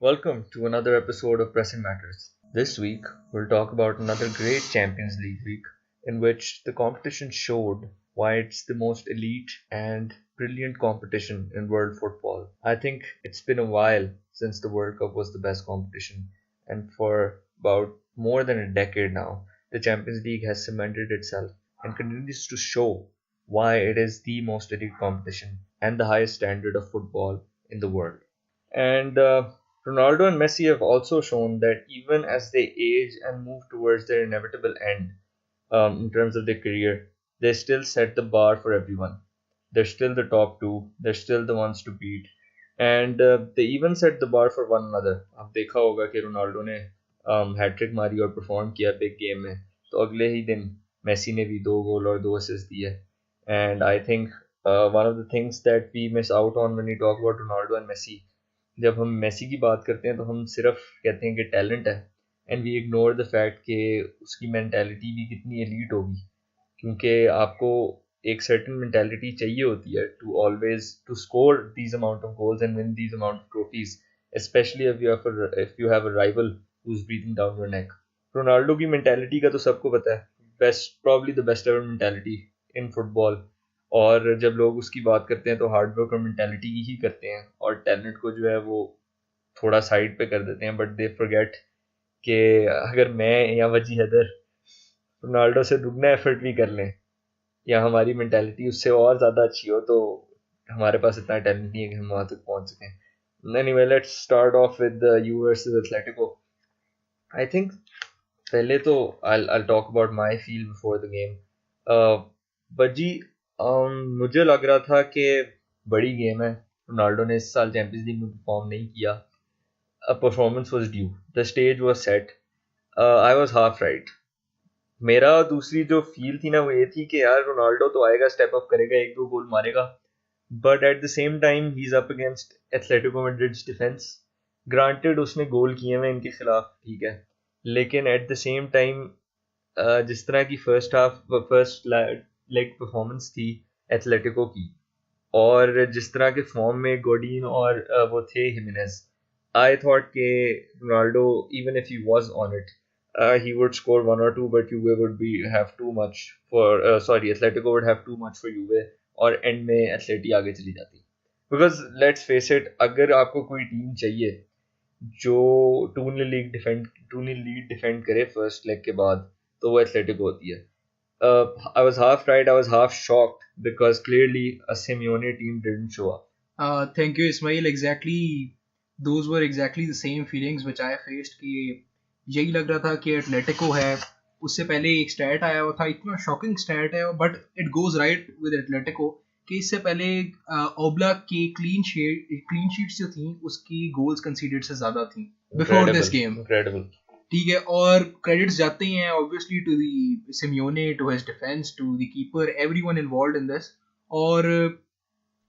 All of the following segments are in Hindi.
Welcome to another episode of Pressing Matters. This week, we'll talk about another great Champions League week in which the competition showed why it's the most elite and brilliant competition in world football. I think it's been a while since the World Cup was the best competition, and for about more than a decade now, the Champions League has cemented itself and continues to show why it is the most elite competition and the highest standard of football in the world. And Ronaldo and Messi have also shown that even as they age and move towards their inevitable end in terms of their career, they still set the bar for everyone. They're still the top two, they're still the ones to beat. And they even set the bar for one another. आप देखा होगा कि रोनाल्डो ने हैट्रिक मारी और परफॉर्म किया बिग गेम में, तो अगले ही दिन मेसी ने भी 2 गोल और 2 असिस्ट दिए. And I think one of the things that we miss out on when we talk about Ronaldo and Messi, जब हम मेसी की बात करते हैं तो हम सिर्फ कहते हैं कि टैलेंट है, and we ignore the fact कि उसकी मेंटालिटी भी कितनी एलीट होगी, क्योंकि आपको एक सर्टेन मेंटालिटी चाहिए होती है to always to score these amount of goals and win these amount of trophies, specially if you have a rival who is breathing down your neck. Ronaldo की मेंटालिटी का तो सबको पता है, best probably the best ever mentality in football. और जब लोग उसकी बात करते हैं तो हार्ड वर्क और मेंटालिटी की ही करते हैं, और टैलेंट को जो है वो थोड़ा साइड पे कर देते हैं. बट दे फॉरगेट कि अगर मैं या वजी हैदर रोनाल्डो से दुगना एफर्ट भी कर लें या हमारी मेंटालिटी उससे और ज़्यादा अच्छी हो, तो हमारे पास इतना टैलेंट नहीं है कि हम वहाँ तक पहुँच सकें. Anyway, let's start of with you versus Atletico. I think पहले तो I'll talk about my feel before the game. बजी मुझे लग रहा था कि बड़ी गेम है, रोनाल्डो ने इस साल चैंपियंस लीग में परफॉर्म नहीं किया. A performance was due, the stage was set. I was half right. मेरा दूसरी जो फील थी ना वो ये थी कि यार रोनाल्डो तो आएगा, स्टेप अप करेगा, 1-2 गोल मारेगा, but at the same time he is up against Atletico Madrid's defence. Granted उसने गोल किए हैं इनके खिलाफ, ठीक है, लेकिन एट द सेम टाइम जिस तरह की फर्स्ट लेग परफॉर्मेंस थी एथलेटिको की, और जिस तरह के फॉर्म में गोडीन और वो थे हिमेनेज, आई थॉट के Ronaldo even if he was on it he would score 1 or 2, but Juve would have too much for Atletico would have too much for Juve, और एंड में एथलेटी आगे चली जाती. बिकॉज लेट्स फेस इट, अगर आपको कोई टीम चाहिए जो टू लीड डिफेंड करे फर्स्ट लेग के बाद, तो वो एथलेटिको होती है. I was half right, I was half shocked because clearly a Simeone team didn't show up. Thank you, Ismail. Exactly, those were exactly the same feelings which I faced. कि यही लग रहा था कि एटलेटिको है. उससे पहले एक स्टैट आया हुआ था, इतना शॉकिंग स्टैट है, but it goes right with Atletico, कि इससे पहले ओब्लाक की क्लीन शीट्स जो थी उसकी गोल्स कंसीडर्ड से ज्यादा थी बिफोर दिस गेम. ठीक है, और क्रेडिट्स जाते हैं obviously to the Simeone, to his defence, to the keeper, everyone involved in this. और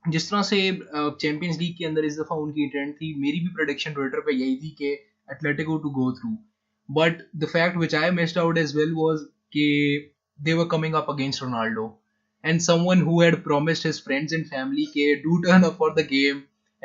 जिस तरह से चैंपियंस लीग के अंदर इस दफा उनकी ट्रेंड थी, मेरी भी प्रेडिक्शन ट्विटर पे यही थी कि Atletico to go through. But the fact which I missed out as well was that they were coming up against Ronaldo, and someone who had promised his friends and family that do turn up for the game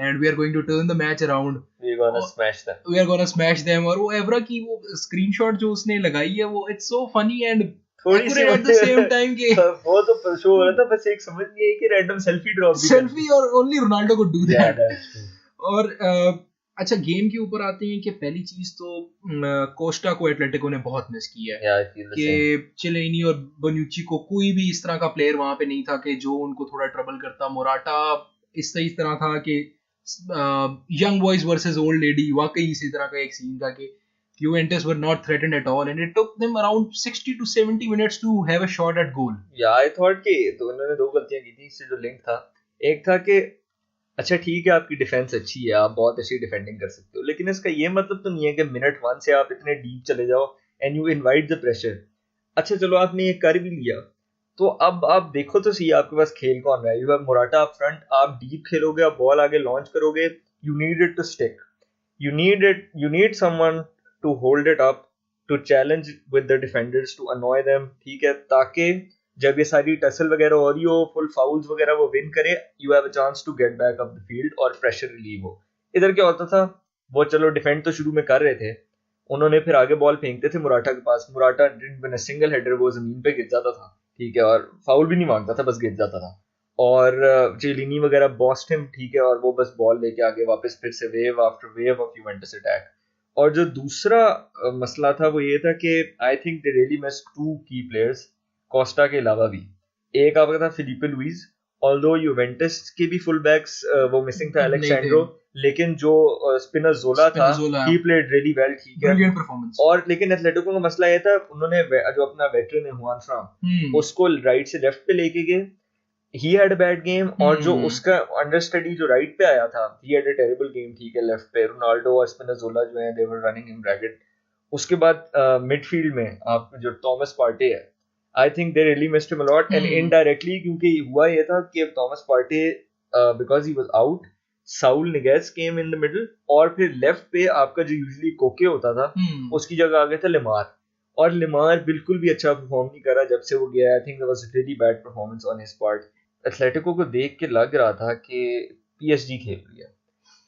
and we are going to turn the match around. We're gonna smash them. We are gonna smash them. और वो एवरा की वो screenshot जो उसने लगाई है, वो it's so funny and accurate at the same time कि वो तो शो हो रहा था, बस एक समझ नहीं आई कि random selfie drop selfie, और only Ronaldo could do that. Yeah, that's true. और अच्छा, गेम के ऊपर आते हैं कि पहली चीज तो कोस्टा को एटलेटिको ने बहुत मिस की है. कि चिलेनी और बनुची को कोई भी इस तरह का प्लेयर वहां पे नहीं था कि जो उनको थोड़ा ट्रबल करता. मोराटा इस तरह था कि young boys versus old lady, वाकई इसी तरह का एक सीन था कि Juventus were not threatened at all, and it took them around 60 to 70 minutes to have a shot at goal. Yeah, I thought कि तो इन्होंने 2 गलतियां की थी. इससे जो लिंक था, एक था कि अच्छा ठीक है आपकी डिफेंस अच्छी है, आप बहुत अच्छी डिफेंडिंग कर सकते हो, लेकिन इसका ये मतलब तो नहीं है कि मिनट 1 से आप इतने डीप चले जाओ and you invite the pressure. अच्छा चलो आपने ये कर भी लिया, तो अब आप देखो तो सही आपके पास खेल कौन रहा है. You have Morata up front, आप डीप खेलोगे, आप बॉल आगे लॉन्च करोगे, you need it to stick, you need someone to hold it up, to challenge with the defenders, to annoy them, ठीक है, ताकि जब ये सारी टसल वगैरह हो रही हो, फुल फाउल्स वगैरह वो विन करे, you have a chance to get back up the field और प्रेशर रिलीव हो. इधर क्या होता था, वो चलो डिफेंड तो शुरू में कर रहे थे, उन्होंने फिर आगे बॉल फेंकते थे मुराटा के पास, Morata didn't win a single header, वो जमीन पे गिर जाता था, ठीक है, और फाउल भी नहीं मांगता था, बस गिर जाता था, और चेलिनी वगैरह बॉस्ट हिम, ठीक है, और वो बस बॉल लेके आगे वापस फिर से wave after wave of Juventus attack. और जो दूसरा मसला था वो ये था कि I think they really missed two key players Costa के अलावा भी। एक आपका था फिलिपे लुइस, ऑल्दो यूवेंटस के भी फुल बैक्स वो मिसिंग था अलेक्सेंड्रो, लेकिन जो स्पिनोज़ोला था ही प्लेड रियली वेल, ठीक है, परफॉर्मेंस। और लेकिन एथलेटिको का मसला ये था, उन्होंने जो अपना वेटरन है हुआन फ्राम उसको राइट से लेफ्ट पे लेके गए, he had a bad game, और जो उसका अंडरस्टडी जो राइट पे आया था he had a terrible game, ठीक है, लेफ्ट पे रोनाल्डो और स्पिनोज़ोला जो है दे वर रनिंग हिम रैगेड। उसके बाद मिडफील्ड में आप जो थॉमस पार्टे है, आई think they really missed him a lot, and indirectly क्योंकि हुआ ये था कि Thomas Partey because he was out, Saul Niguez came in the middle, और फिर लेफ्ट पे आपका जो यूजुअली कोके होता था उसकी जगह आ गया था लिमार, और लिमार बिल्कुल भी अच्छा परफॉर्म नहीं करा जब से वो गया। I think there was a really bad performance on his part. Atletico को देख के लग रहा था कि पीएसजी खेल रही है,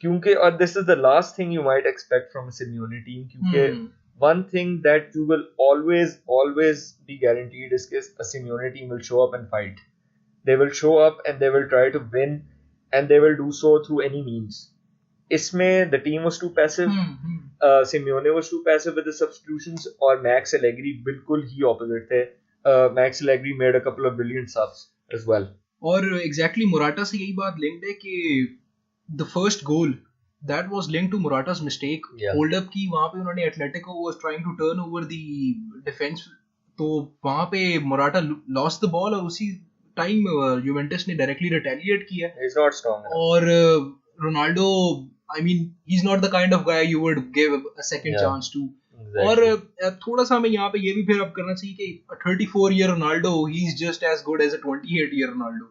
क्योंकि और this is the last thing you might expect from a Simeone team, क्योंकि one thing that you will always be guaranteed is that a Simeone team will show up and fight. They will show up and they will try to win, and they will do so through any means. Ismail, the team was too passive. Simeone was too passive with the substitutions, और Max Allegri बिल्कुल ही opposite थे. Max Allegri made a couple of brilliant subs as well. और exactly Morata से यही बात linked है कि the first goal that was linked to Morata's mistake. Hold up की वहाँ पे उन्होंने Atletico was trying to turn over the defense, तो वहाँ पे Morata lost the ball और उसी टाइम Juventus ने directly retaliate किया. He's not strong enough. और Ronaldo, I mean, he's not the kind of guy you would give a second chance to. Exactly. और थोड़ा सा हमें यहाँ पे ये भी फिर अब करना चाहिए कि 34-year Ronaldo, he's just as good as a 28-year Ronaldo.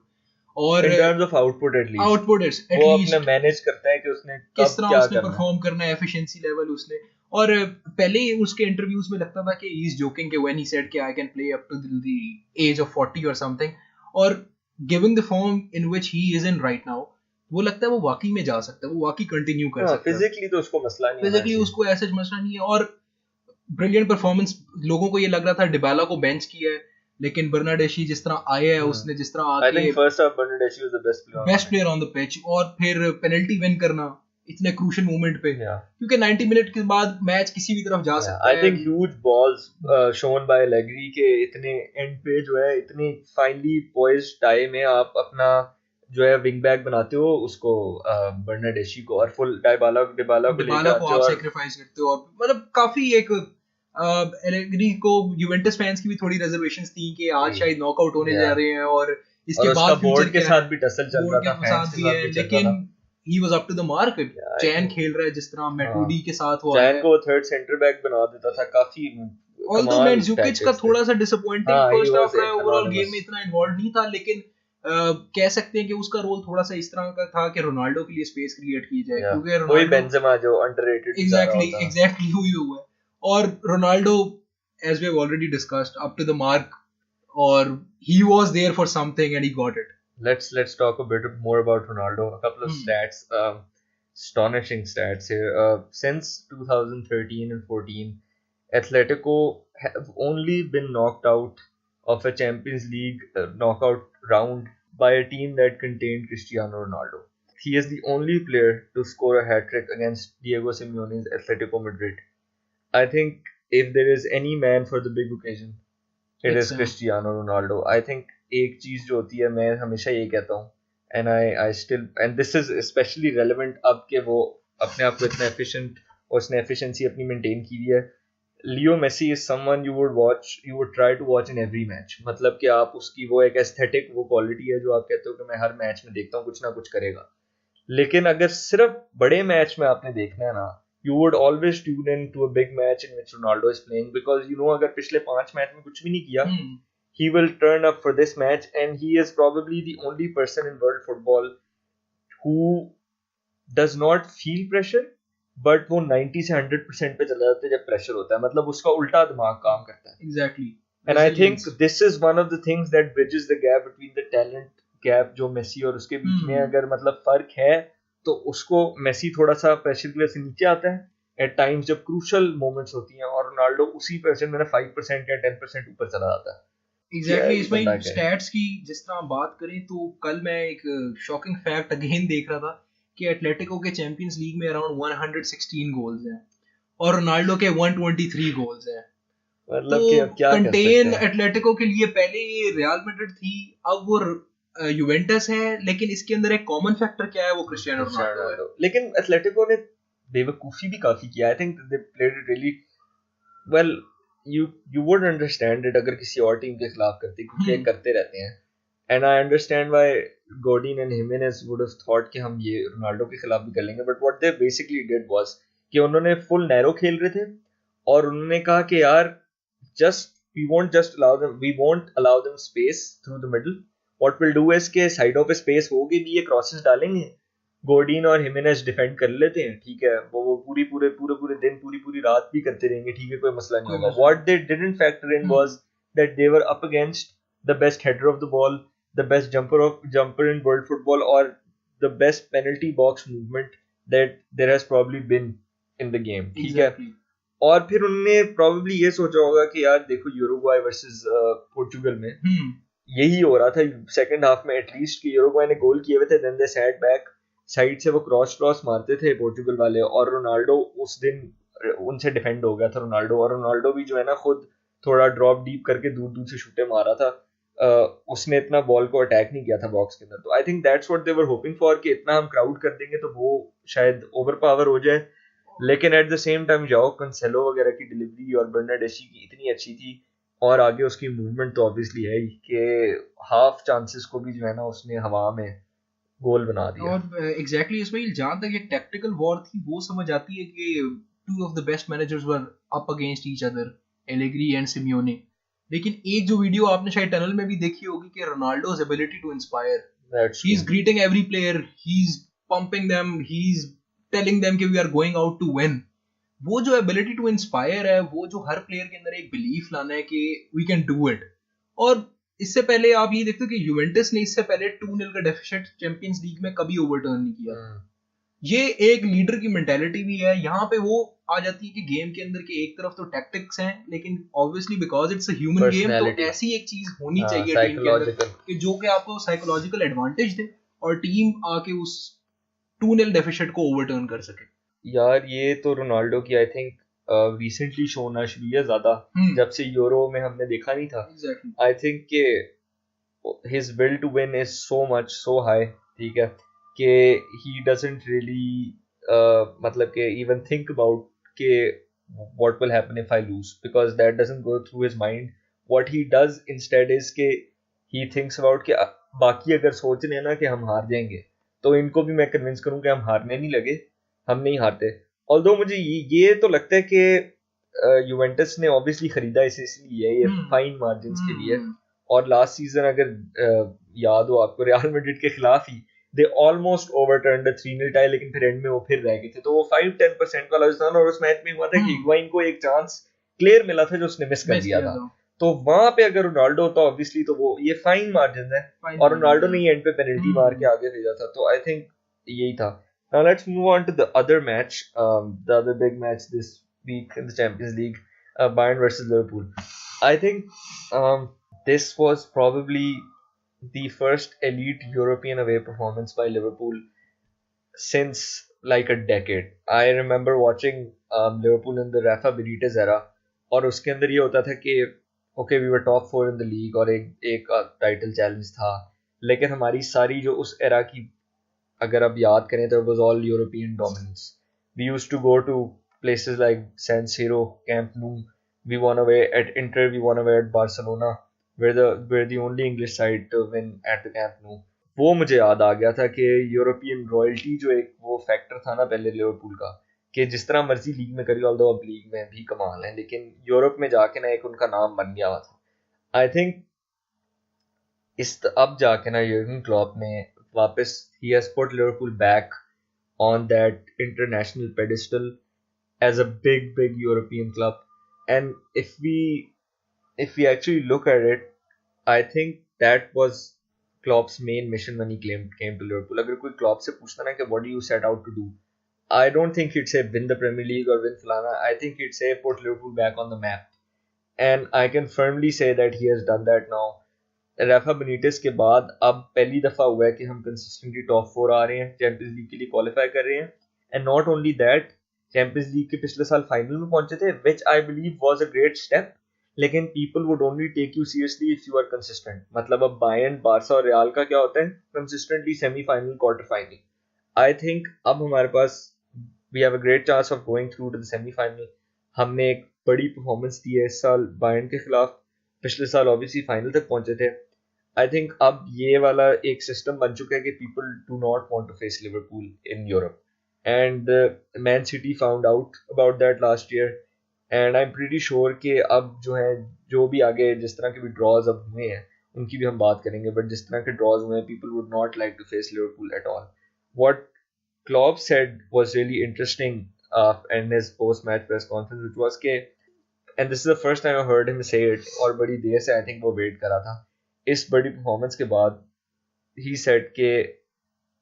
और in terms of output at least वो अपने मैनेज करता है कि उसने किस तरह उसने परफॉर्म करना है, एफिशिएंसी लेवल उसने। और पहले उसके इंटरव्यूज में लगता था कि ही इज जोकिंग कि व्हेन ही सेड कि I can play up to the age of 40 और समथिंग, और giving the form in which he is in right now, वो लगता है वो वाकई में जा सकता है, वो वाकई कंटिन्यू कर सकता है। फिजिकली तो उसको मसला नहीं है, फिजिकली उसको ऐसा मसला नहीं है, और ब्रिलियंट परफॉर्मेंस। लोगों को ये लग रहा था डिबाला को बेंच किया है, लेकिन बर्नाडेशी जिस तरह आया है उसने जिस तरह आके, I think first half Bernardeschi was the best player on the pitch, और फिर पेनल्टी विन करना इतने क्रूशियल मोमेंट पे, क्योंकि 90 मिनट के बाद मैच किसी भी तरफ जा सकता है। I think huge balls shown by Allegri के इतने एंड पे जो है इतनी फाइनली पोइज्ड टाइम में आप अपना जो है विंग बैक बनाते हो उसको बर्नाडेशी को, और फुल डिबाला को आप सैक्रिफाइस करते हो, मतलब काफी एक एलेग्री को यूवेंटस फैंस की भी थोड़ी रिजर्वेशंस थी कि आज शायद नॉकआउट होने जा रहे हैं, और इसके बाद बोर्ड के साथ भी टसल चल रहा था, फैंस के साथ भी, लेकिन he was up to the mark. चैन खेल रहा है जिस तरह मेटूडी के साथ हुआ, चैन को थर्ड सेंटर बैक बना देता था काफी। ऑल्दो मंजूकिच का थोड़ा सा डिसअपॉइंटिंग फर्स्ट हाफ रहा, ओवरऑल गेम में इतना इन्वॉल्व नहीं था, लेकिन कह सकते हैं कि उसका रोल थोड़ा सा इस तरह का था कि रोनाल्डो के लिए स्पेस क्रिएट की जाए, क्योंकि रोनाल्डो बेंजेमा जो अंडररेटेड एग्जैक्टली हुई हुआ है, और Ronaldo as we have already discussed up to the mark, or he was there for something and he got it. Let's talk a bit more about Ronaldo. A couple of stats, astonishing stats here. Since 2013 and 14, Atletico have only been knocked out of a Champions League knockout round by a team that contained Cristiano Ronaldo. He is the only player to score a hat-trick against Diego Simeone's Atletico Madrid. I think if there is any man for the big occasion, it is Cristiano Ronaldo. I think एक चीज जो होती है, मैं हमेशा ये कहता हूँ, and this is especially relevant अब के वो अपने आप को इतना efficient और उसने efficiency अपनी maintain की हुई है। Leo Messi is someone you would try to watch in every match. मतलब कि आप उसकी वो एक aesthetic वो quality है जो आप कहते हो कि मैं हर मैच में देखता हूँ कुछ ना कुछ करेगा, लेकिन अगर सिर्फ बड़े मैच में आपने देखना है ना, you would always tune in to a big match in which Ronaldo is playing, because you know अगर पिछले 5 मैच में कुछ भी नहीं किया, he will turn up for this match, and he is probably the only person in world football who does not feel pressure, but वो 90 से 100% पे चला जाता है जब प्रेशर होता है, मतलब उसका उल्टा दिमाग काम करता है। Exactly. And I think this is one of the things that bridges the gap between the talent gap जो मेसी और उसके बीच में अगर मतलब फर्क है, तो उसको मेसी थोड़ा सा प्रेशर की वजह से नीचे आता है एट टाइम्स जब क्रूशल मोमेंट्स होती हैं, और रोनाल्डो उसी प्रेशर में 5% या 10% ऊपर चला जाता है। क्या एग्जैक्टली ही इसमें बंदा क्या है। स्टैट्स की जिस तरह हम बात करें तो कल मैं एक शॉकिंग फैक्ट अगेन देख रहा था कि एटलेटिको के चैंपियंस लीग में अराउंड 116 गोल्स हैं और रोनाल्डो के 123 गोल्स हैं। तो मतलब कि अब क्या कर सकते कंटेन हैं। एटलेटिको के लिए पहले ये रियल मैड्रिड थी, अब वो यूवेंटस है, लेकिन इसके अंदर एक कॉमन फैक्टर क्या है, वो क्रिस्टियानो क्रिस्टियानो रोनाल्डो है। रोनाल्डो, लेकिन एथलेटिको ने बेवकूफी भी काफी किया। आई think they played it really well. You would understand it अगर किसी और टीम के खिलाफ करते, क्योंकि ये करते रहते हैं। And I understand why Godin and Gimenez would have thought कि हम ये रोनाल्डो के खिलाफ भी कर लेंगे, but what they basically did was कि उन्होंने फुल नैरो खेल रहे थे, और उन्होंने कहा कि यार just we won't allow them space through the middle. What we'll do is के साइडों पे स्पेस होगी भी, ये क्रॉसेस डालेंगे, गोडीन और हिमेनेस डिफेंड कर लेते हैं, ठीक है, वो पूरे दिन पूरी रात भी करते रहेंगे, ठीक है, कोई मसला नहीं होगा। What they didn't factor in was that they were up against the best header of the ball, the best jumper in world football, or the best penalty box movement that there has probably been in the game, ठीक है। और फिर उन्होंने प्रोबेबली ये सोचा होगा कि यार देखो यूरुग्वाई वर्सेस पोर्चुगल में यही हो रहा था सेकंड हाफ में एटलीस्ट, कि यूरुग्वाई ने गोल किए हुए थे, then they set back, side से वो क्रॉस मारते थे पोर्चुगल वाले, और रोनाल्डो उस दिन उनसे डिफेंड हो गया था रोनाल्डो, और रोनाल्डो भी जो है ना खुद थोड़ा ड्रॉप डीप करके दूर से शूटे मारा था। उसने इतना बॉल को अटैक नहीं किया था बॉक्स के अंदर। तो I think that's what they were hoping for कि इतना हम क्राउड कर देंगे तो वो शायद ओवर पावर हो जाए। लेकिन एट द सेम टाइम जाओ कंसेलो वगैरह की डिलीवरी और बर्नाडेशी की इतनी अच्छी थी, और आगे उसकी मूवमेंट तो ऑब्वियसली है ही कि हाफ चांसेस को भी जो है ना उसने हवा में गोल बना दिया। और एग्जैक्टली इसमें जहां तक एक टैक्टिकल वॉर थी वो समझ आती है कि two of the best managers were up against each other, Allegri and Simeone. लेकिन एक जो वीडियो आपने शायद टनल में भी देखी होगी कि Ronaldo's ability to inspire, he is greeting every player, he is pumping them, he is telling them कि we are going out to win. वो जो एबिलिटी टू इंस्पायर है, वो जो हर प्लेयर के अंदर एक बिलीफ लाना है कि वी कैन डू इट। और इससे पहले आप ये देखते हो कि यूवेंटस ने इससे पहले 2-0 का डेफिसिट चैंपियंस लीग में कभी ओवरटर्न नहीं किया। ये एक लीडर की मेंटालिटी भी है। यहाँ पे वो आ जाती है कि गेम के अंदर के एक तरफ तो टैक्टिक्स हैं, लेकिन obviously because it's a human game, तो ऐसी एक चीज होनी चाहिए टीम के अंदर कि जो कि आपको साइकोलॉजिकल एडवांटेज दे और टीम आके उस 2-0 डेफिसिट को ओवरटर्न कर सके। यार ये तो रोनाल्डो की आई थिंक रिसेंटली शो होना शुरू है ज्यादा, जब से यूरो में हमने देखा नहीं था। आई थिंक के his will to win is so much so high, ठीक है, कि he doesn't really मतलब कि even think about कि what will happen if I lose, because that doesn't go through his mind. What he does instead is कि he thinks about कि बाकी अगर सोच रहे हैं ना कि हम हार जाएंगे, तो इनको भी मैं कन्विंस करूं कि हम हारने नहीं लगे, हम नहीं हारते। ऑल्दो मुझे ये तो लगता है कि यूवेंटस ने ऑब्वियसली खरीदा इसे इसलिए ये फाइन मार्जिन के लिए, और लास्ट सीजन अगर याद हो आपको रियल मैड्रिड के खिलाफ ही they almost overturned the 3-0 tie, लेकिन फिर एंड में वो फिर रह गए थे। तो वो 5-10% वाला था, और उस मैच में हुआ था कि हिग्वाइन को एक चांस क्लियर मिला था जो उसने मिस कर दिया था। तो वहां पे अगर रोनाल्डो होता ऑब्वियसली तो वो ये फाइन मार्जिन है, और रोनाल्डो ने एंड पे पेनल्टी मार के आगे भेजा था। तो आई थिंक यही था। Now let's move on to the other match, the other big match this week in the Champions League, Bayern versus Liverpool. I think this was probably the first elite European away performance by Liverpool since like a decade. I remember watching Liverpool in the Rafa Benitez era, और उसके अंदर ये होता था कि okay we were top 4 in the league और एक टाइटल चैलेंज था, लेकिन हमारी सारी जो उस एरा की अगर आप याद करें तो it was all European dominance. We used to go to places like San Siro, Camp Nou. We won away at Inter, we won away at Barcelona. We're the only English side to win at the Camp Nou. वो मुझे याद आ गया था कि यूरोपियन रॉयल्टी जो एक वो फैक्टर था ना पहले लिवरपूल का, कि जिस तरह मर्जी लीग में करी, ऑल्दो अब लीग में भी कमाल है, लेकिन यूरोप में जाके ना एक उनका नाम बन गया था। आई थिंक अब जाके ना यर्गन क्लॉप ने वापस he has put Liverpool back on that international pedestal as a big European club. And if we actually look at it, I think that was Klopp's main mission when he came to Liverpool. अगर कोई Klopp से पूछता ना कि what do you set out to do, I don't think he'd say win the Premier League or win Falana. I think he'd say put Liverpool back on the map. And I can firmly say that he has done that now. Rafa Benitez के बाद अब पहली दफा हुआ है कि हम कंसिस्टेंटली टॉप 4 आ रहे हैं, चैंपियंस लीग के लिए क्वालिफाई कर रहे हैं. And not only that, Champions League के पिछले साल फाइनल में पहुंचे थे, which I believe was a great step. लेकिन people would only take you seriously if you are consistent. मतलब अब बायर्न, बारसा और रियाल का क्या होता है, consistently semifinal, quarter final. I think अब हमारे पास we have a great chance of going through to the semifinal. हमने एक बड़ी परफॉर्मेंस दी है इस साल बायर्न के खिलाफ. पिछले साल ऑब्वियसली फाइनल तक पहुंचे थे. आई थिंक अब ये वाला एक सिस्टम बन चुका है कि people do not want to face Liverpool in Europe. And Man City found out about that last year. And I am pretty sure कि अब जो है, जो भी आगे जिस तरह के भी ड्रॉज अब हुए हैं उनकी भी हम बात करेंगे, बट जिस तरह के ड्रॉज हुए हैं, people would not like to face Liverpool at all. What Klopp said was really interesting in his post-match press conference, which was कि, and this is the first time I heard him say it, और बड़ी देर से I think वो वेट करा था. इस बड़ी परफॉर्मेंस के बाद he said कि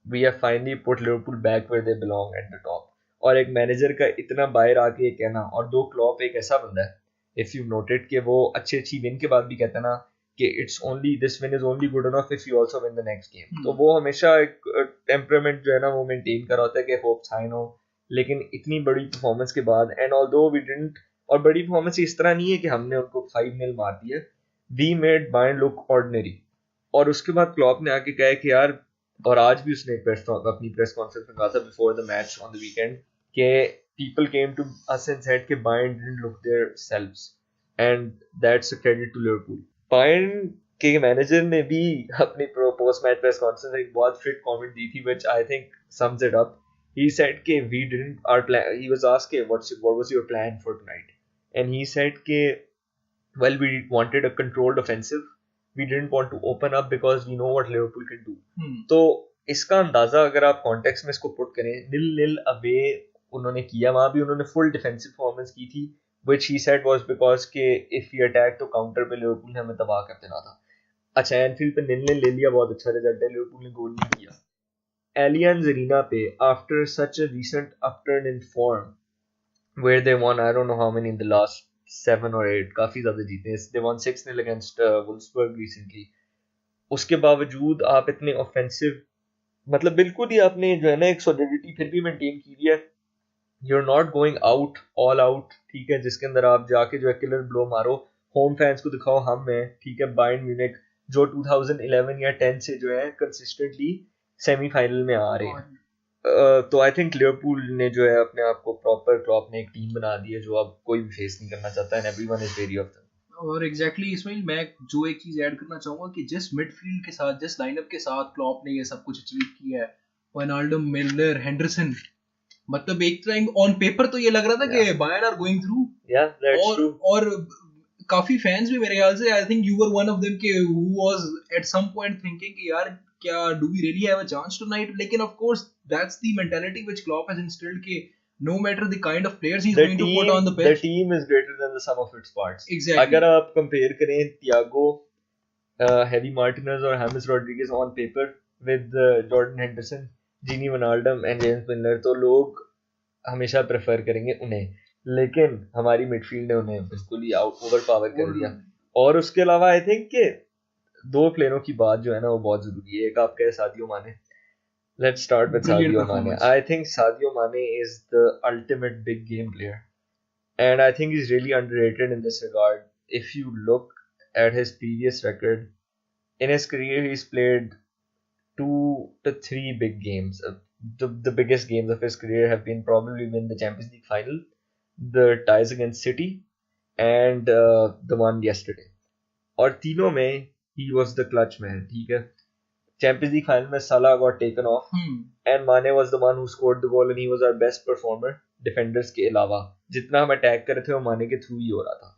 we have finally put Liverpool back where they belong, at the top. और एक मैनेजर का इतना बाहर आके ये कहना, और दो क्लॉप एक ऐसा बंदा है, if you noted कि वो अच्छी विन के बाद भी कहता है ना कि it's only, this win is only good enough if you also win the next game. तो वो हमेशा एक टेम्परामेंट जो है ना वो मेंटेन कर रहा होता है कि होप्स हाई नो. लेकिन इतनी बड़ी परफॉर्मेंस के बाद, एंड ऑल्दो वी डिडंट, और बड़ी परफॉर्मेंस इस तरह नहीं है कि हमने उनको 5-0 मार दिया, we made Bayern look ordinary. और उसके बाद क्लॉप ने आके कहा कि यार, और आज भी उसने अपनी प्रेस कॉन्फ्रेंस में कहा था before the match on the weekend कि people came to us and said कि Bayern didn't look their selves, and that's a credit to Liverpool. Bayern के मैनेजर ने भी अपनी पोस्ट मैच प्रेस कॉन्फ्रेंस में एक बहुत फिट कमेंट दी थी, which I think sums it up. He said कि we didn't, our plan, he was asked what was your plan for tonight, and he said कि well, we wanted a controlled offensive. We didn't want to open up because we know what Liverpool can do. तो इसका अंदाजा अगर आप कॉन्टेक्स्ट में इसको पुट करें, 0-0 अवे उन्होंने किया, वहां भी उन्होंने फुल डिफेंसिव परफॉर्मेंस की थी, which he said was because के if we attack तो काउंटर पे लिवरपूल ने हमें तबाह कर देना था. अच्छा, एनफील्ड पे 0-0 ले लिया, बहुत अच्छा रिजल्ट है, लिवरपूल ने गोल नहीं किया. एलियंस अरीना पे after such a recent upturn in form where they won I don't know how many in the last 7 or 8, काफी ज्यादा जीते. they won 6-0 against Wolfsburg recently. उसके बावजूद आप इतने ऑफेंसिव, मतलब बिल्कुल ही आपने जो है ना एक सॉलिडिटी फिर भी मेंटेन की है. you're not going out all out, ठीक है, जिसके अंदर आप जाके जो है किलर ब्लो मारो, होम फैंस को दिखाओ हम हैं, ठीक है. बायर्न म्यूनिख जो 2011 या 10 से जो है कंसिस्टेंटली सेमीफाइनल में आ रहे हैं. तो आई थिंक लिवरपूल ने जो है अपने आप को प्रॉपर, क्लॉप ने एक टीम बना दी है जो अब कोई भी फेस नहीं करना चाहता है, and everyone is very of them. और एग्जैक्टली इसमें मैं जो एक चीज ऐड करना चाहूंगा कि जिस मिडफील्ड के साथ, जिस लाइनअप के साथ क्लॉप ने ये सब कुछ अचीव किया है, वाइनाल्डम, मिलनर, हेंडरसन, मतलब एक टाइम ऑन पेपर तो ये लग रहा था कि बायर्न आर गोइंग थ्रू. और काफी फैंस भी मेरे ख्याल से, I think you were one of them के who was at some point thinking कि यार क्या do we really have a chance tonight. लेकिन of course that's the mentality which Klopp has instilled कि no matter the kind of players he's going to put on the pitch, the team is greater than the sum of its parts. Exactly. अगर आप कंपेयर करें Thiago, Javi Martinez और James Rodriguez on paper with Jordan Henderson, Gini Wijnaldum and James Milner, तो लोग हमेशा प्रेफर करेंगे उन्हें. लेकिन हमारी मिडफील्ड ने उन्हें बिल्कुल ही ओवर पावर कर दिया. और उसके अलावा आई थिंक कि दो प्लेयरों की बात जो है ना वो बहुत जरूरी है. एक आपका है सादियो माने. Let's start with Sadio Mane. I think Sadio Mane is the ultimate big game player, and I think he's really underrated in this regard. If you look at his previous record, in his career he's played 2 to 3 big games. The biggest games of his career have been probably win the Champions League final, the ties against City, and the one yesterday. और तीनों में he was the clutch man. ठीक है. Champions League final में Salah got taken off, and Mane was the one who scored the goal, and he was our best performer. Defenders के अलावा जितना हम अटैक कर रहे थे वो माने के थ्रू ही हो रहा था.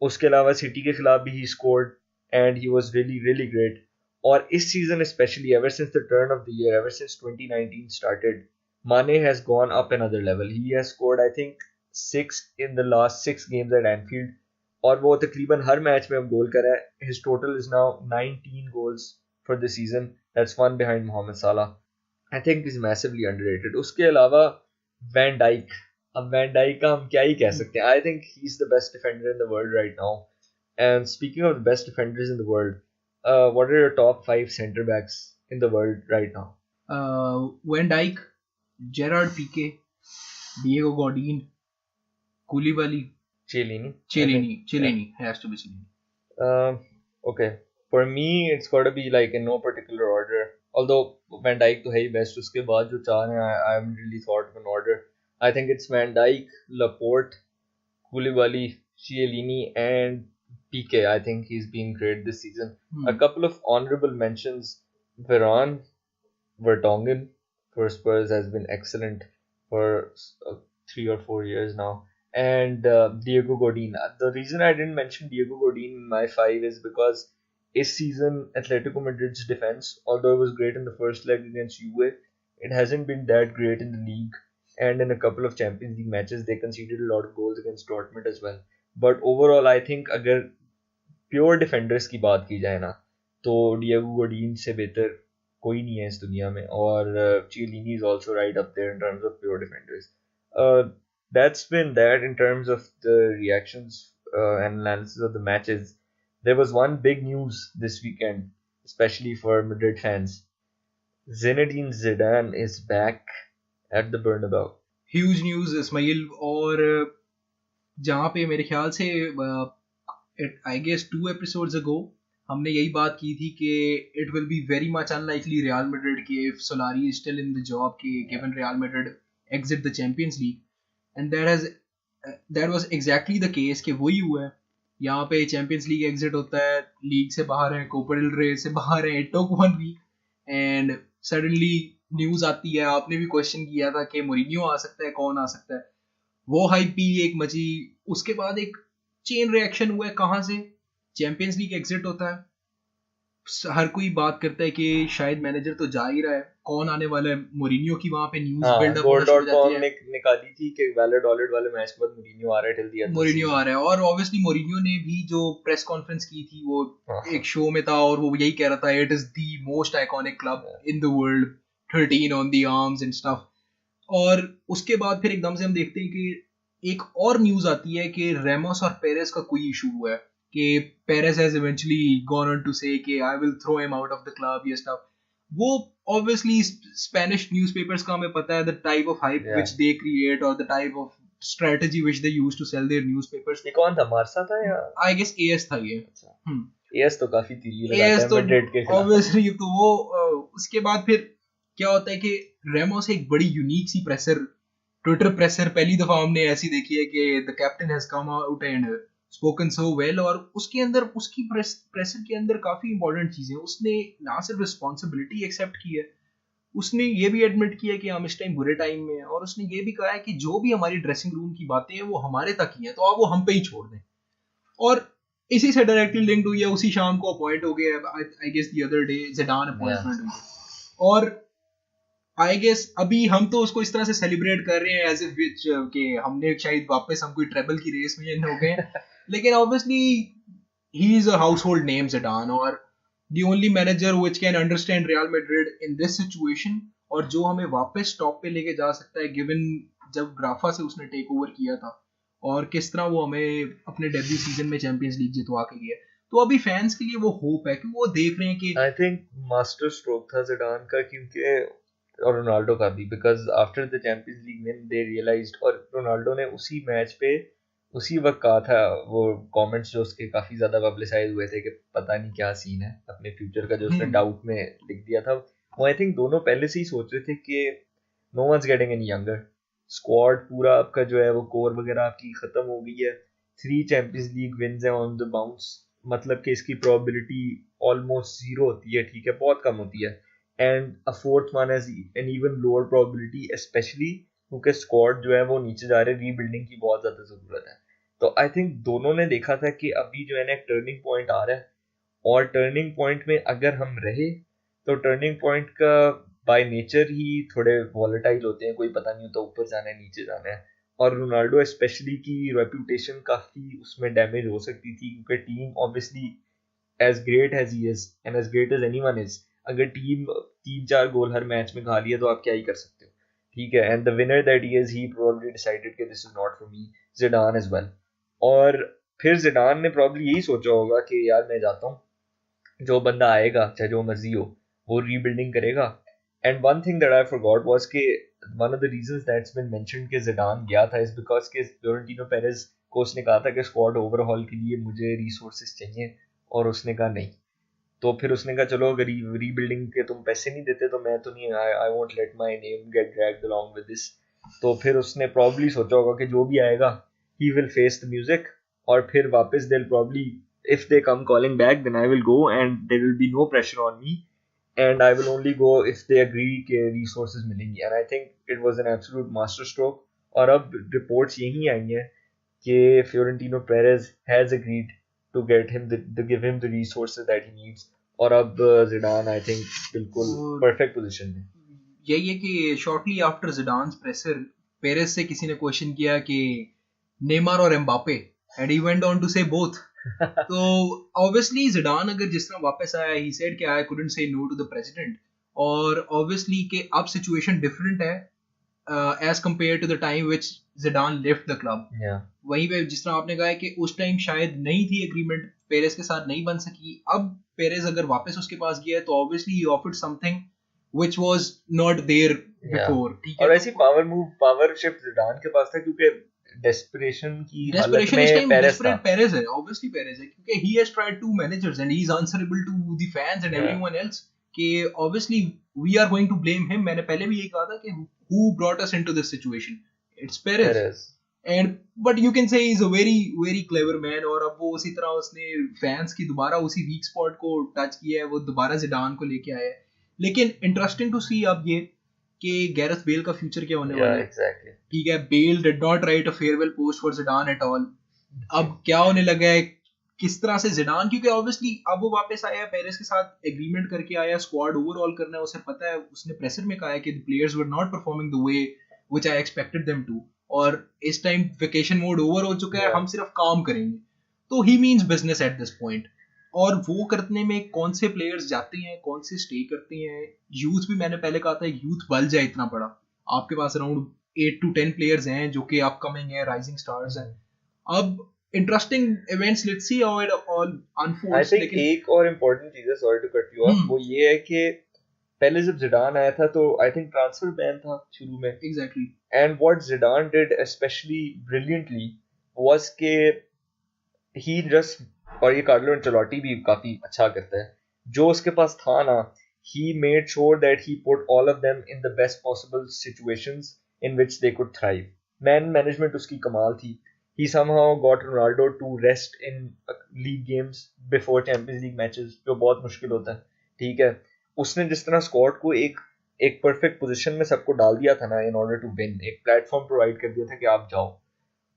उसके अलावा सिटी के खिलाफ भी he scored, and he was really really great. और इस season especially, ever since the turn of the year, ever since 2019 started, Mane has gone up another level. He has scored I think 6 in the last 6 games at Anfield, और वो तकरीबन हर मैच में अब गोल कर रहा है. His total is now 19 goals for the season. That's one behind Mohamed Salah. I think is massively underrated. उसके अलावा वैन डाइक, अब वैन डाइक का हम क्या ही कह सकते हैं. I think he's the best defender in the world right now. And speaking of the best defenders in the world, what are your top 5 center backs in the world right now? Van Dijk, Gerard Piqué, Diego Godin, Koulibaly, Chiellini has to be Chiellini. Okay, for me it's got to be like in no particular order. Although Van Dijk तो है ही best, उसके बाद जो चार हैं I haven't really thought of an order. I think it's Van Dijk, Laporte, Koulibaly, Chiellini and Piqué. I think he's been great this season. A couple of honorable mentions: Varane, Vertonghen for Spurs has been excellent for 3 or 4 years now. And Diego Godin. The reason I didn't mention Diego Godin in my 5 is because this season Atletico Madrid's defense, although it was great in the first leg against Juve, it hasn't been that great in the league, and in a couple of Champions League matches they conceded a lot of goals against Dortmund as well. But overall I think अगर pure defenders की बात की जाए ना तो Diego Godin से बेहतर कोई नहीं है इस दुनिया में, और Chiellini is also right up there in terms of pure defenders. That's been that in terms of the reactions and analysis of the matches. There was one big news this weekend, especially for Madrid fans. Zinedine Zidane is back at the Bernabeu. Huge news, Ismail. और जहाँ पे मेरे ख्याल से I guess 2 episodes ago हमने यही बात की थी कि it will be very much unlikely Real Madrid के if Solari is still in the job के given Real Madrid exit the Champions League. And that was exactly the case कि वही हुआ है. यहाँ पे चैंपियंस लीग एग्जिट होता है, लीग से बाहर है, कोपा डेल रे से बाहर है. It took 1 week and suddenly news आती है. आपने भी क्वेश्चन किया था कि मोरिनियो आ सकता है, कौन आ सकता है. वो हाइप भी एक मची. उसके बाद एक चेन रिएक्शन हुआ है. कहाँ से? चैंपियंस लीग एग्जिट होता है, हर कोई बात करता है कि शायद मैनेजर तो जा ही रहा है, कौन आने वाला है. मोरिनियो की वहां पे न्यूज़ बिल्ड अप हो जाती है. निकाली थी कि वैलिड वाले मैच के बाद मोरिनियो आ रहा है टिल द एंड. मोरिनियो आ रहा है. और ऑब्वियसली मोरिनियो ने भी जो प्रेस कॉन्फ्रेंस की थी वो एक शो में था और वो यही कह रहा था it is the most iconic club in the world, 13 on the arms and stuff. और उसके बाद फिर एकदम से हम देखते हैं कि एक और न्यूज आती है कि रेमोस और पेरेस का कोई इशू हुआ है कि Perez has eventually gone on to say कि I will throw him out of the club, ये स्टफ. वो ऑब्वियसली स्पेनिश न्यूज़पेपर्स का हमें पता है the type of hype which they create और the type of strategy which they use to sell their newspapers. ये कौन था, मार्सा था या आई गेस एएस था ये. एएस तो काफी तीली लगाता है मैड्रिड के खिलाफ ऑब्वियसली. तो वो उसके बाद फिर क्या होता है कि रेमोस एक बड़ी यूनिक सी प्रेसर, ट्विटर प्रेसर पहली दफा हमने ऐसी देखी है कि the captain has come out and spoken so well. और उसके अंदर उसकी प्रेसर के अंदर काफी इंपॉर्टेंट चीजें, उसने ना सिर्फ रिस्पॉन्सिबिलिटी एक्सेप्ट की है, उसने ये भी एडमिट किया कि हम इस टाइम बुरे टाइम में हैं, और उसने ये भी कहा है कि जो भी हमारी ड्रेसिंग रूम की बातें हैं वो हमारे तक ही हैं, तो आप वो हम पे ही छोड़ दें. और इसी से डायरेक्टली लिंक्ड हुई है. उसी शाम को अपॉइंट हो गया, I guess the other day Zidane appointment हुई. और आई गेस अभी हम तो उसको इस तरह से सेलिब्रेट कर रहे हैं एज इफ विच कि हमने शायद वापस हम कोई ट्रेबल की रेस में हो गए. लेकिन obviously he is a household name Zidane, और the only manager which can understand Real Madrid in this situation, और जो हमें वापस टॉप पे लेके जा सकता है गिवन जब ग्राफा से उसने टेक ओवर किया था और किस तरह वो हमें अपने डेब्यू सीजन में चैंपियंस लीग जितवा के गया. तो अभी फैंस के लिए वो होप है कि वो देख रहे हैं कि आई थिंक मास्टर स्ट्रोक था ज़िडान का, क्योंकि और रोनाल्डो का भी, because after the Champions League win they realised, और रोनाल्डो ने उसी मैच पे उसी वक्त कहा था वो कमेंट्स जो उसके काफ़ी ज़्यादा पब्लिसाइज हुए थे कि पता नहीं क्या सीन है अपने फ्यूचर का, जो उसने डाउट में लिख दिया था. वो आई थिंक दोनों पहले से ही सोच रहे थे कि no one's getting any younger, squad पूरा आपका जो है वो कोर वगैरह आपकी ख़त्म हो गई है, 3 चैंपियंस लीग विन्स हैं ऑन द बाउंस, मतलब कि इसकी प्रोबेबिलिटी ऑलमोस्ट 0 होती है, ठीक है, बहुत कम होती है. And a fourth one has an even lower probability, specially क्योंकि स्क्वाड जो है वो नीचे जा रहे, रीबिल्डिंग की बहुत ज़्यादा ज़रूरत है. तो आई थिंक दोनों ने देखा था कि अभी जो है ना एक टर्निंग पॉइंट आ रहा है, और टर्निंग पॉइंट में अगर हम रहे तो टर्निंग पॉइंट का बाय नेचर ही थोड़े वॉलेटाइल होते हैं, कोई पता नहीं होता ऊपर जाना है नीचे जाना है. और रोनाल्डो स्पेशली की रेपुटेशन काफ़ी उसमें डैमेज हो सकती थी, क्योंकि team obviously as great as he is and as great as anyone is, अगर टीम 3-4 गोल हर मैच में खा लिया तो आप क्या ही कर सकते हो, ठीक है. And the winner that he is, he probably decided कि this is not for me, Zidane as well. और फिर जिडान ने प्रॉब्ली यही सोचा होगा कि यार मैं जाता हूँ, जो बंदा आएगा चाहे जो मर्जी हो वो रीबिल्डिंग करेगा. And one thing that I forgot was कि one of the reasons that's been mentioned कि जिडान गया था इज बिकॉज कि फ्लोरेंटिनो पेरेज को उसने कहा था कि स्क्वाड ओवरहॉल के लिए मुझे रिसोर्सेज चाहिए, और उसने कहा नहीं. तो फिर उसने कहा चलो अगर रीबिल्डिंग के तुम पैसे नहीं देते तो मैं तो नहीं, I won't let my name gate dragged along with this. तो फिर उसने प्रॉब्ली सोचा होगा कि जो भी आएगा he will face the music, और फिर वापस they probably if they come calling back then I will go and there will be no pressure on me and I will only go if they agree कि resources मिलेंगी. And I think it was an absolute master stroke. और अब reports यही आई हैं कि Florentino Perez has agreed to get him to give him the resources that he needs. और अब Zidane I think बिल्कुल perfect position में. यही है कि shortly after Zidane's presser, Perez से किसी ने क्वेश्चन किया कि नेमार और Mbappe, and he went on to say both. तो obviously Zidane अगर जिस तरह वापस आया, he said कि I couldn't say no to the president, और obviously कि अब situation different है as compared to the time which Zidane left the club. वहीं पे जिस तरह आपने कहा है कि उस टाइम शायद नहीं थी एग्रीमेंट, पेरेस के साथ नहीं बन सकी. अब पेरेस अगर वापस उसके पास गया है तो obviously he offered something which was not there before. ठीक है, और ऐसी पावर शिफ्ट Zidane के पास था क्योंकि desperation की हालत में पेरेस है, obviously पेरेस है, क्योंकि he has tried 2 managers and he is answerable to the fans and everyone else. कि obviously we are going to blame him. मैंने पहले भी यही कहा था कि who brought us into this situation? It's Perez. And but you can say he's a very very clever man. और अब वो उसी तरह उसने fans की दोबारा उसी weak spot को टच किया है, वो दोबारा जिडान को लेके आया है. लेकिन इंटरेस्टिंग टू सी अब ये कि गैरेथ बेल का फ्यूचर क्या होने वाला है. ठीक है, Bale did not write a farewell post for Zidane at all. अब क्या होने लगा है, किस तरह से जिडान, क्योंकि ऑब्वियसली अब वो वापस आया पेरेस के साथ एग्रीमेंट करके आया, स्क्वाड ओवरऑल करना है, उसे पता है, उसने प्रेशर में कहा है कि the players were not performing the way which I expected them to, और इस टाइम वेकेशन मोड ओवर हो चुका है, हम सिर्फ काम करेंगे. तो he means business at this point. और वो करने में कौन से प्लेयर्स जाते हैं, कौन से स्टे करते हैं. यूथ भी मैंने पहले कहा था, यूथ बल जाए इतना बड़ा, आपके पास अराउंड 8 to 10 प्लेयर्स हैं जो कि अपकमिंग है, राइजिंग स्टार्स हैं. अब interesting events, let's see how it all unfolds. लेकिन एक और इम्पोर्टेंट चीज है, sorry to cut you off, वो ये है कि पहले जब जिडान आया था तो आई थिंक ट्रांसफर बैन था शुरू में. Exactly. And what Zidane did specially brilliantly was के ही जस्ट, और ये कार्लो एंचेलोटी भी काफी अच्छा करता है, जो उसके पास था ना, he made sure that he put all of them in the best possible situations in which they could thrive. Man management उसकी कमाल थी. He somehow got Ronaldo to rest in league games before Champions League matches, जो बहुत मुश्किल होता है. ठीक है, उसने जिस तरह स्क्वाड को एक परफेक्ट पोजीशन में सबको डाल दिया था ना, इन ऑर्डर टू विन, एक प्लेटफॉर्म प्रोवाइड कर दिया था कि आप जाओ,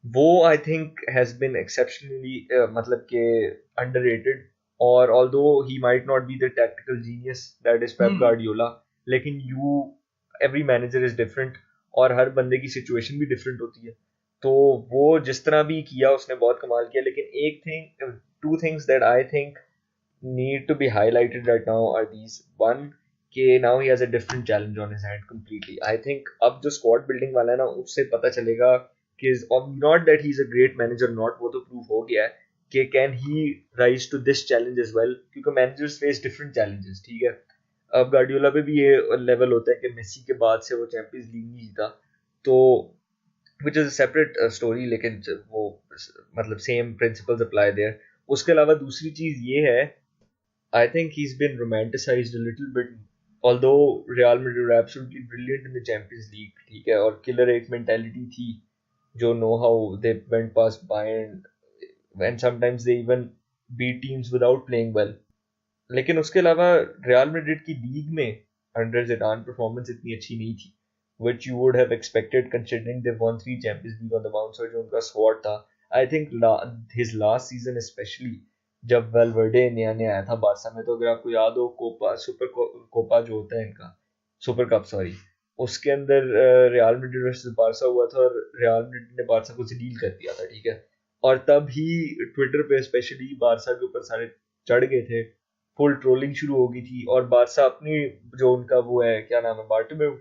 वो I think has been exceptionally मतलब कि अंडररेटेड. और although he might not be the tactical genius that is Pep Guardiola, लेकिन every manager is different और हर बंदे की situation भी different होती है. तो वो जिस तरह भी किया उसने बहुत कमाल किया. लेकिन two things that I think need to be highlighted right now are these. One, कि now he has a different challenge on his hand completely. I think अब जो squad building वाला है ना, उससे पता चलेगा कि not that he's a great manager, not, वो तो proof हो गया है कि can he rise to this challenge as well, क्योंकि managers face different challenges. ठीक है, अब गार्डियोला पे भी ये लेवल होता है कि मेसी के बाद से वो चैंपियंस लीग नहीं जीता, तो which is a separate story, लेकिन वो मतलब same principles apply there. उसके अलावा दूसरी चीज ये है, I think he's been romanticized a little bit, although Real Madrid were absolutely brilliant in the Champions League. ठीक है, और killer 8 mentality थी, जो know how they went past Bayern, and sometimes they even beat teams without playing well. लेकिन उसके अलावा रियल मैड्रिड की लीग में अंडर ज़िडान परफॉर्मेंस इतनी अच्छी नहीं थी, which you would have expected considering they won 3 Champions League on the bounce, और जो उनका स्क्वाड था. I think his last season especially, जब वेलवर्डे नया नया आया था बारसा में, तो अगर आपको याद हो कोपा जो होता है इनका, सुपर कप सॉरी, उसके अंदर रियल मैड्रिड वर्सेस बारसा हुआ था और रियल मैड्रिड ने बारसा को डील कर दिया था. ठीक है, और तब ही ट्विटर पे स्पेशली बारसा के ऊपर सारे चढ़ गए थे, फुल ट्रोलिंग शुरू हो गई थी, और बारसा अपनी जो उनका वो है क्या नाम है बार्टोमेउ,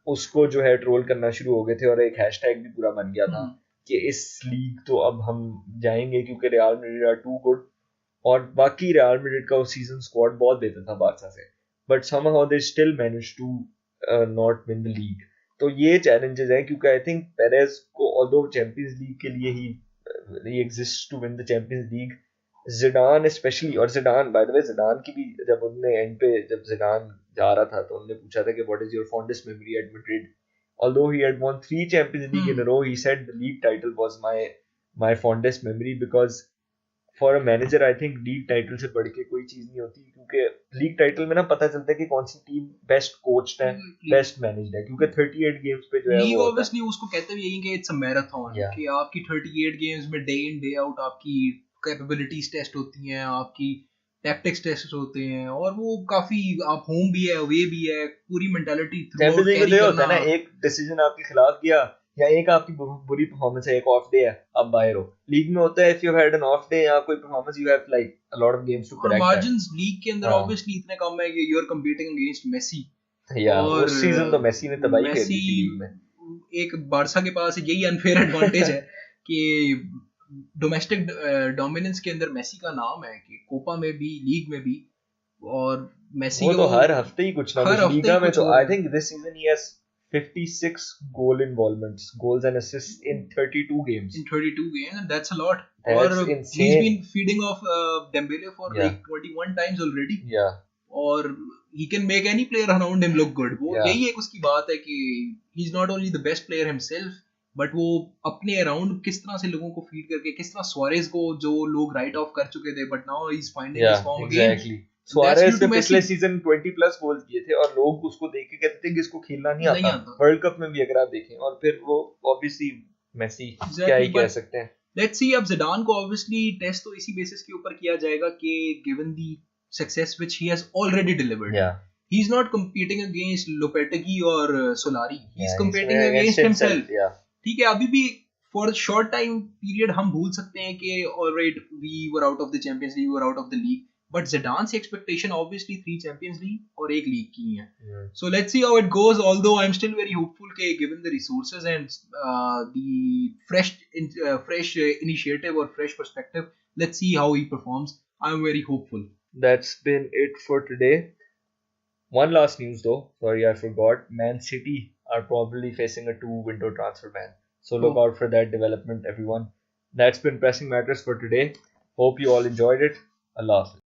उसको जो है ट्रोल करना शुरू हो गए थे, और एक हैशटैग भी पूरा बन गया था कि इस लीग तो अब हम जाएंगे क्योंकि Real Madrid are too good, और बाकी रियल मैड्रिड का उस सीजन स्क्वाड बहुत बेहतर था बारसा से, but somehow they still manage to not win the league. तो ये चैलेंजेस हैं क्योंकि आई थिंक पेरेज को ऑल्दो चैंपियंस लीग के लिए he exist to win the Champions League, Zidane especially, और Zidane by the way, Zidane की भी जब उन्होंने एंड पे जब जिडान जा रहा था तो उन्होंने पूछा था कि what is your fondest memory at Madrid, although he had won 3 Champions League in a row, he said the league title was my fondest memory, because for a manager I think league title से बढ़ के कोई चीज नहीं होती, क्योंकि league title में ना पता चलता है कि कौन सी टीम बेस्ट कोच्ड है, बेस्ट मैनेज्ड है, क्योंकि 38 गेम्स पे जो है लीग वो ऑब्वियसली उसको कहते भी यही कि इट्स अ मैराथन, कि आपकी 38 गेम्स में डे इन डे आउट आपकी कैपेबिलिटीज टेस्ट होती हैं, आपकी टैक्टिक्स टेस्ट होते हैं, और वो काफी आप होम भी है अवे भी है, पूरी मेंटालिटी चैंपियंस लीग में होता है ना, एक डिसीजन आपके खिलाफ किया या एक आपकी बुरी परफॉर्मेंस है, एक ऑफ डे है, आप बाहर हो। लीग में होता है if you had an off day या कोई performance, you have like a lot of games to correct, margins league के अंदर ऑब्वियसली इतने कम है कि you are competing against Messi, और उस सीजन तो मेसी ने तबाही कर दी थी लीग में। एक बारसा के पास यही अनफेयर एडवांटेज है कि डोमेस्टिक डोमिनेंस के अंदर मेसी का नाम है कि कोपा में भी लीग में भी, और मेसी वो तो हर हफ्ते ही कुछ ना कुछ, लीगा में तो I think this season he has 56 goal involvements, goals and assists in 32 games. In 32 games, and that's a lot. That's और insane. He's been feeding off Dembele for like 21 times already. Yeah. और he can make any player around him look good. वो यही एक उसकी बात है कि he's not only the best player himself, but वो अपने अराउंड किस तरह से लोगों को फीड करके, किस तरह सुआरेज को जो लोग राइट ऑफ कर चुके थे, but now he's finding his form again. Suarez ने पिछले सीजन 20 प्लस गोल किए थे, और लोग उसको देख के कहते थे कि इसको खेलना नहीं आता, वर्ल्ड कप में भी अगर आप देखें, और फिर वो ऑब्वियसली मेसी क्या ही कह सकते हैं। लेट्स सी, अब जिडान को ऑब्वियसली टेस्ट तो इसी बेसिस के ऊपर किया जाएगा कि given the success which he has already delivered, he is not competing against Lopetegui और Solari, he is competing against himself. ठीक है, अभी भी फॉर शॉर्ट टाइम पीरियड हम भूल सकते हैं कि alright we were out of the Champions League, we were out of the league, but Zidane's expectation obviously 3 Champions League और एक लीग की है। So let's see how it goes, although I'm still very hopeful कि given the resources and the fresh initiative or fresh perspective, let's see how he performs. I'm very hopeful. That's been it for today. One last news though, sorry I forgot, Man City are probably facing a 2-window transfer ban, so look out for that development everyone. That's been Pressing Matters for today. Hope you all enjoyed it. Allah Hafiz.